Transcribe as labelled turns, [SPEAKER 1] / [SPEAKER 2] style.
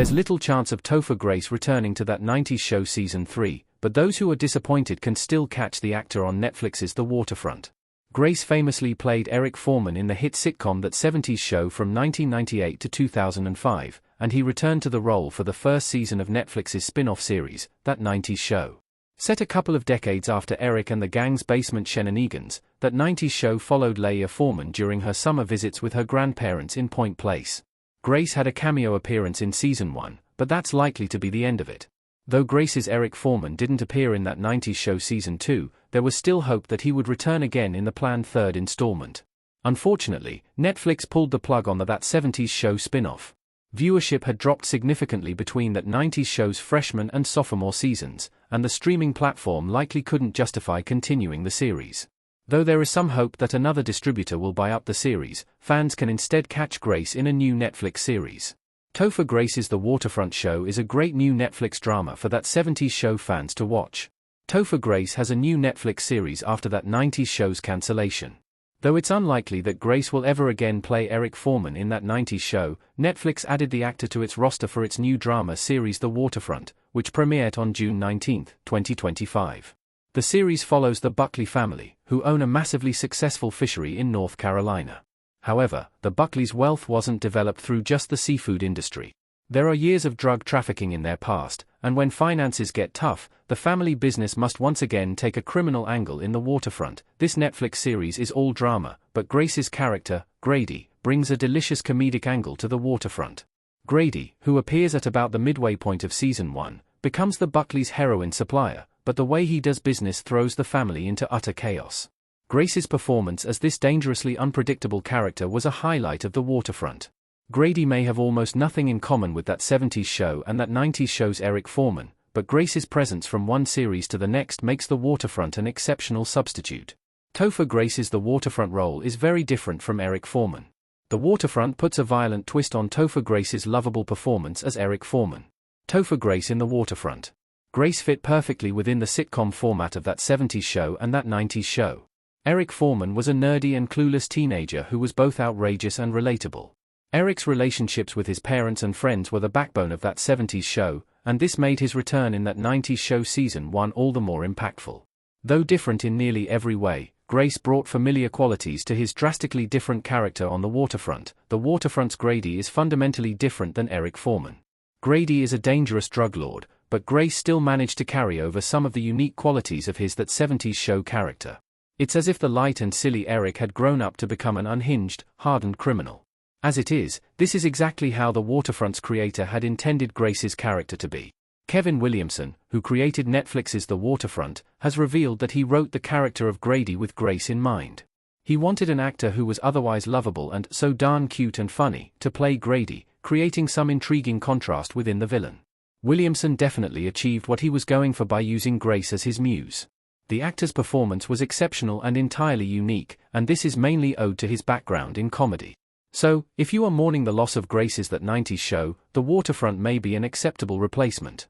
[SPEAKER 1] There's little chance of Topher Grace returning to that 90s show season 3, but those who are disappointed can still catch the actor on Netflix's The Waterfront. Grace famously played Eric Foreman in the hit sitcom That 70s Show from 1998 to 2005, and he returned to the role for the first season of Netflix's spin-off series, That 90s Show. Set a couple of decades after Eric and the gang's basement shenanigans, That 90s Show followed Leia Foreman during her summer visits with her grandparents in Point Place. Grace had a cameo appearance in season 1, but that's likely to be the end of it. Though Grace's Eric Foreman didn't appear in That 90s Show season 2, there was still hope that he would return again in the planned third installment. Unfortunately, Netflix pulled the plug on the That 70s Show spin-off. Viewership had dropped significantly between That 90s Show's freshman and sophomore seasons, and the streaming platform likely couldn't justify continuing the series. Though there is some hope that another distributor will buy up the series, fans can instead catch Grace in a new Netflix series. Topher Grace's The Waterfront Show is a great new Netflix drama for That 70s Show fans to watch. Topher Grace has a new Netflix series after That 90s Show's cancellation. Though it's unlikely that Grace will ever again play Eric Foreman in That 90s Show, Netflix added the actor to its roster for its new drama series The Waterfront, which premiered on June 19, 2025. The series follows the Buckley family, who own a massively successful fishery in North Carolina. However, the Buckleys' wealth wasn't developed through just the seafood industry. There are years of drug trafficking in their past, and when finances get tough, the family business must once again take a criminal angle in The Waterfront. This Netflix series is all drama, but Grace's character, Grady, brings a delicious comedic angle to The Waterfront. Grady, who appears at about the midway point of season 1, becomes the Buckleys' heroin supplier, but the way he does business throws the family into utter chaos. Grace's performance as this dangerously unpredictable character was a highlight of The Waterfront. Grady may have almost nothing in common with That 70s Show and That 90s Show's Eric Foreman, but Grace's presence from one series to the next makes The Waterfront an exceptional substitute. Topher Grace's The Waterfront role is very different from Eric Foreman. The Waterfront puts a violent twist on Topher Grace's lovable performance as Eric Foreman. Topher Grace in The Waterfront. Grace fit perfectly within the sitcom format of That 70s Show and That 90s Show. Eric Foreman was a nerdy and clueless teenager who was both outrageous and relatable. Eric's relationships with his parents and friends were the backbone of That 70s Show, and this made his return in That 90s Show season 1 all the more impactful. Though different in nearly every way, Grace brought familiar qualities to his drastically different character on The Waterfront. The Waterfront's Grady is fundamentally different than Eric Foreman. Grady is a dangerous drug lord, but Grace still managed to carry over some of the unique qualities of his That 70s Show character. It's as if the light and silly Eric had grown up to become an unhinged, hardened criminal. As it is, this is exactly how The Waterfront's creator had intended Grace's character to be. Kevin Williamson, who created Netflix's The Waterfront, has revealed that he wrote the character of Grady with Grace in mind. He wanted an actor who was otherwise lovable and so darn cute and funny to play Grady, creating some intriguing contrast within the villain. Williamson definitely achieved what he was going for by using Grace as his muse. The actor's performance was exceptional and entirely unique, and this is mainly owed to his background in comedy. So, if you are mourning the loss of Grace's That 90s Show, The Waterfront may be an acceptable replacement.